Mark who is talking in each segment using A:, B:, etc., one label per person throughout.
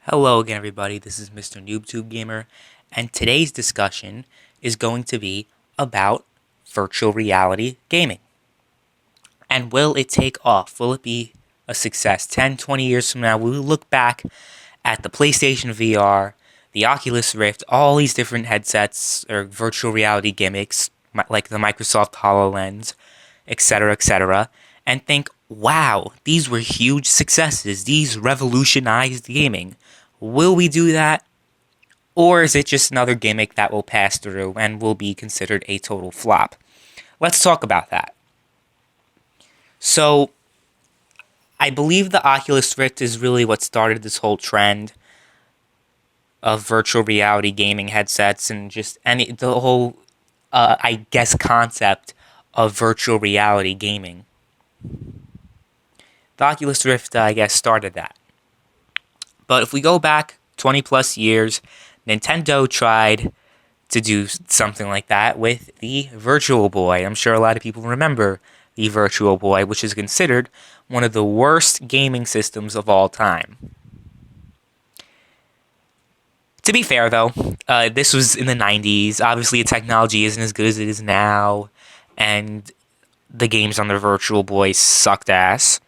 A: Hello again, everybody. This is MrNoobTubeGamer, and today's discussion is going to be about virtual reality gaming. And will it take off? Will it be a success? 10, 20 years from now, will we look back at the PlayStation VR, the Oculus Rift, all these different headsets or virtual reality gimmicks, like the Microsoft HoloLens, etc., and think, wow, these were huge successes. These revolutionized gaming. Will we do that? Or is it just another gimmick that will pass through and will be considered a total flop? Let's talk about that. So, I believe the Oculus Rift is really what started this whole trend of virtual reality gaming headsets and the whole, I guess, concept of virtual reality gaming. The Oculus Rift, I guess, started that. But if we go back 20 plus years, Nintendo tried to do something like that with the Virtual Boy. I'm sure a lot of people remember the Virtual Boy, which is considered one of the worst gaming systems of all time. To be fair, though, this was in the 90s. Obviously, the technology isn't as good as it is now, and the games on the Virtual Boy sucked ass.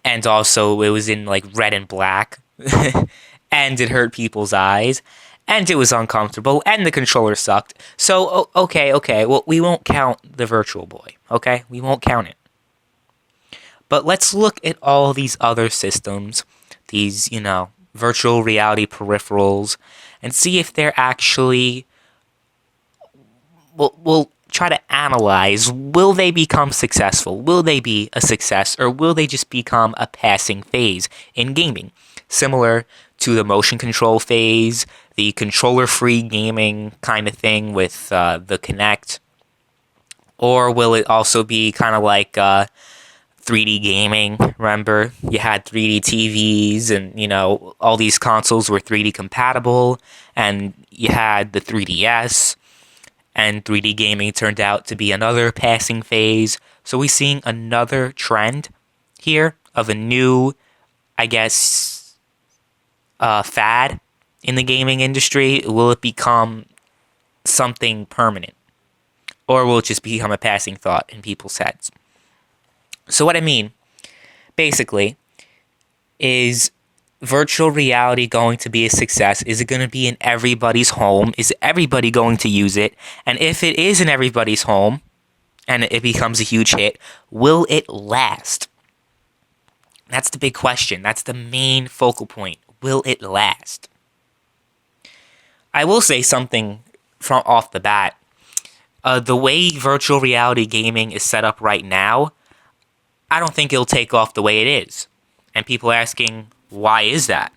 A: And also, it was in like red and black, and it hurt people's eyes, and it was uncomfortable, and the controller sucked. So, okay, well, we won't count the Virtual Boy, okay? We won't count it. But let's look at all these other systems, these, virtual reality peripherals, and see if they're actually. We'll try to analyze, will they become successful? Will they be a success, or will they just become a passing phase in gaming? Similar to the motion control phase, the controller-free gaming kind of thing with the Kinect. Or will it also be kind of like 3D gaming? Remember, you had 3D TVs and, all these consoles were 3D compatible, and you had the 3DS. And 3D gaming turned out to be another passing phase. So we're seeing another trend here of a new, I guess, fad in the gaming industry. Will it become something permanent? Or will it just become a passing thought in people's heads? So what I mean, basically, is virtual reality going to be a success? Is it going to be in everybody's home? Is everybody going to use it? And if it is in everybody's home and it becomes a huge hit, will it last? That's the big question. That's the main focal point. Will it last? I will say something from off the bat. The way virtual reality gaming is set up right now, I don't think it'll take off the way it is. And people are asking, why is that?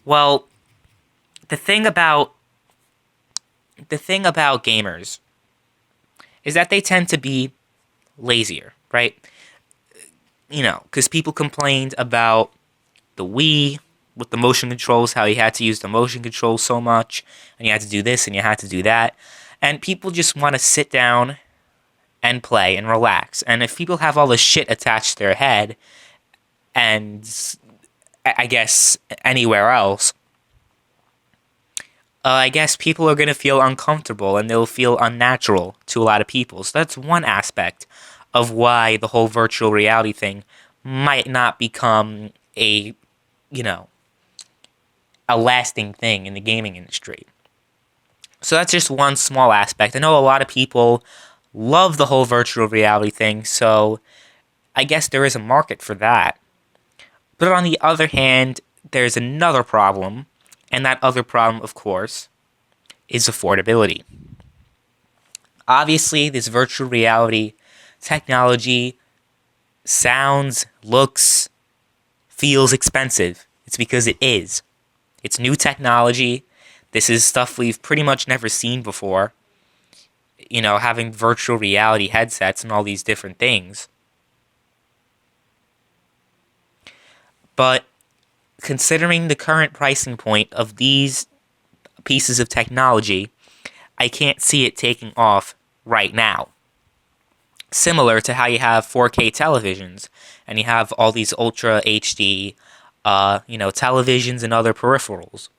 A: Well, the thing about gamers is that they tend to be lazier, right? Because people complained about the Wii with the motion controls, how you had to use the motion controls so much, and you had to do this and you had to do that. And people just want to sit down and play and relax. And if people have all this shit attached to their head, and I guess anywhere else, I guess people are going to feel uncomfortable and they'll feel unnatural to a lot of people. So that's one aspect of why the whole virtual reality thing might not become a lasting thing in the gaming industry. So that's just one small aspect. I know a lot of people love the whole virtual reality thing, so I guess there is a market for that. But on the other hand, there's another problem, and that other problem, of course, is affordability. Obviously, this virtual reality technology sounds, looks, feels expensive. It's because it is. It's new technology. This is stuff we've pretty much never seen before. Having virtual reality headsets and all these different things. But considering the current pricing point of these pieces of technology, I can't see it taking off right now. Similar to how you have 4K televisions and you have all these Ultra HD televisions and other peripherals.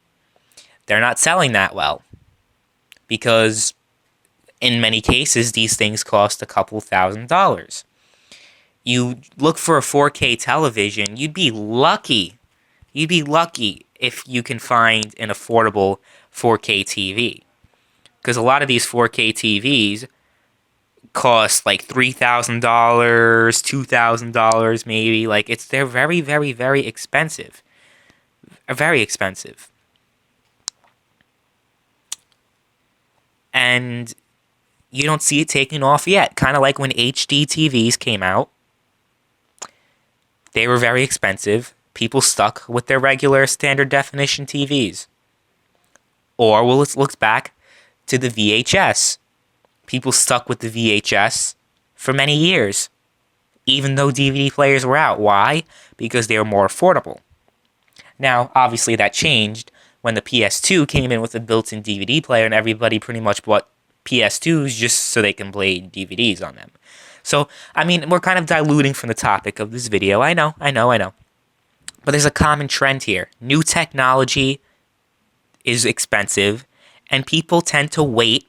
A: They're not selling that well because in many cases these things cost a couple $1,000s. You look for a 4K television, you'd be lucky. You'd be lucky if you can find an affordable 4K TV. Because a lot of these 4K TVs cost like $3,000, $2,000 maybe. They're very, very, very expensive. Very expensive. And you don't see it taking off yet. Kind of like when HD TVs came out. They were very expensive. People stuck with their regular standard definition TVs. Or let's look back to the VHS. People stuck with the VHS for many years, even though DVD players were out. Why? Because they were more affordable. Now, obviously that changed when the PS2 came in with a built-in DVD player and everybody pretty much bought PS2s just so they can play DVDs on them. So, I mean, we're kind of diluting from the topic of this video. I know. But there's a common trend here. New technology is expensive, and people tend to wait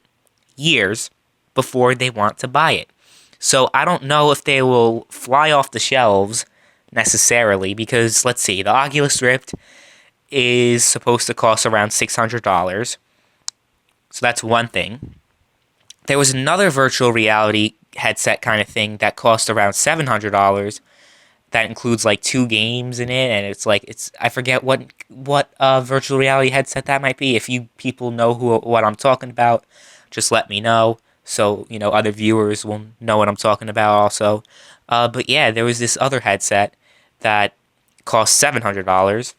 A: years before they want to buy it. So I don't know if they will fly off the shelves necessarily, because let's see, the Oculus Rift is supposed to cost around $600. So that's one thing. There was another virtual reality headset kind of thing that cost around $700. That includes like 2 games in it, and I forget what virtual reality headset that might be. If you people know what I'm talking about, just let me know, so other viewers will know what I'm talking about also. But yeah, there was this other headset that cost $700,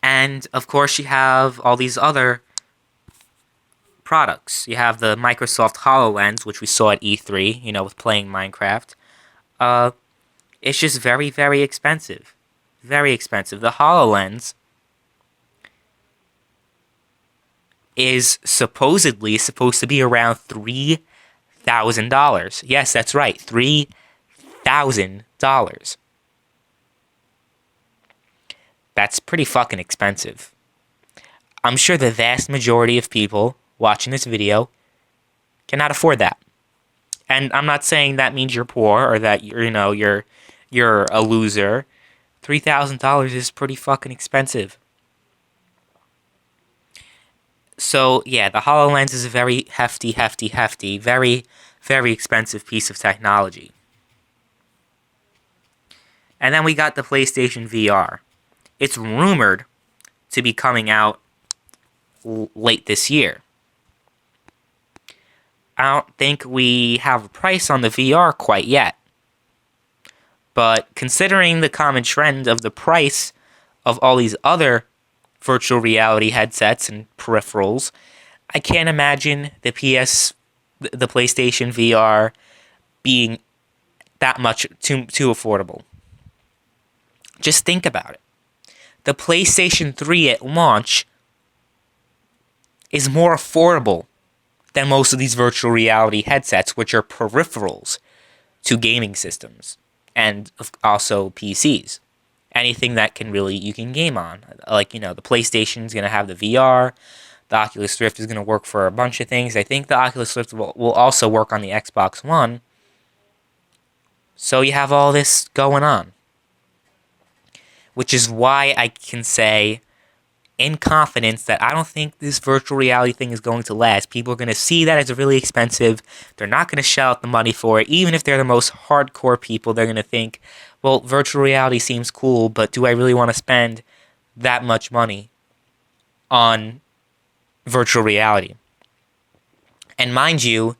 A: and of course you have all these other products. You have the Microsoft HoloLens, which we saw at E3, with playing Minecraft. It's just very, very expensive. Very expensive. The HoloLens is supposedly supposed to be around $3,000. Yes, that's right. $3,000. That's pretty fucking expensive. I'm sure the vast majority of people watching this video cannot afford that. And I'm not saying that means you're poor or that you're a loser. $3,000 is pretty fucking expensive. So, yeah, the HoloLens is a very hefty, very, very expensive piece of technology. And then we got the PlayStation VR. It's rumored to be coming out late this year. I don't think we have a price on the VR quite yet. But considering the common trend of the price of all these other virtual reality headsets and peripherals, I can't imagine the PlayStation VR being that much too affordable. Just think about it. The PlayStation 3 at launch is more affordable than most of these virtual reality headsets, which are peripherals to gaming systems and also PCs. Anything that you can game on. Like, the PlayStation's going to have the VR. The Oculus Rift is going to work for a bunch of things. I think the Oculus Rift will also work on the Xbox One. So you have all this going on. Which is why I can say in confidence that I don't think this virtual reality thing is going to last. People are going to see that it's really expensive. They're not going to shell out the money for it. Even if they're the most hardcore people, they're going to think, well, virtual reality seems cool, but do I really want to spend that much money on virtual reality? And mind you,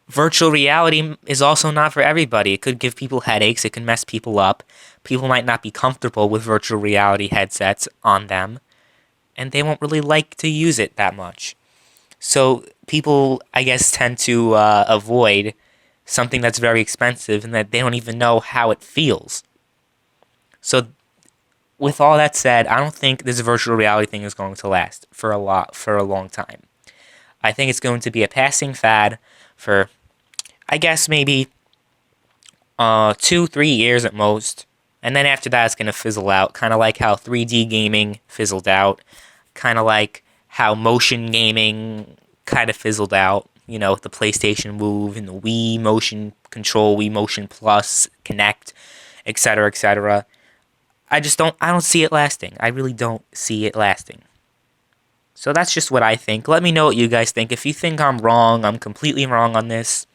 A: virtual reality is also not for everybody. It could give people headaches. It can mess people up. People might not be comfortable with virtual reality headsets on them, and they won't really like to use it that much. So people, I guess, tend to avoid something that's very expensive and that they don't even know how it feels. So with all that said, I don't think this virtual reality thing is going to last for a long time. I think it's going to be a passing fad for, I guess, maybe 2-3 years at most. And then after that, it's going to fizzle out, kind of like how 3D gaming fizzled out, kind of like how motion gaming kind of fizzled out, you know, with the PlayStation Move and the Wii Motion Control, Wii Motion Plus, Connect, etc., etc. I don't see it lasting. I really don't see it lasting. So that's just what I think. Let me know what you guys think. If you think I'm wrong, I'm completely wrong on this,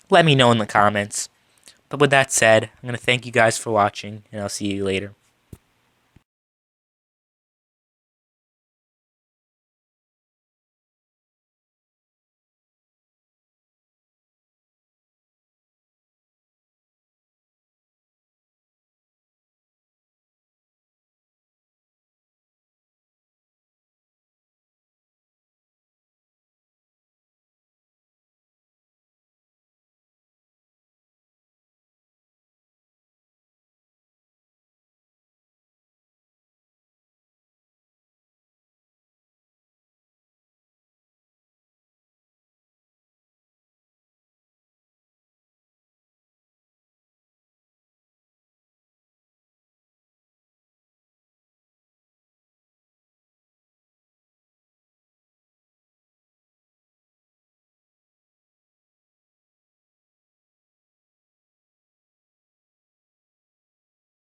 A: let me know in the comments. But with that said, I'm going to thank you guys for watching, and I'll see you later.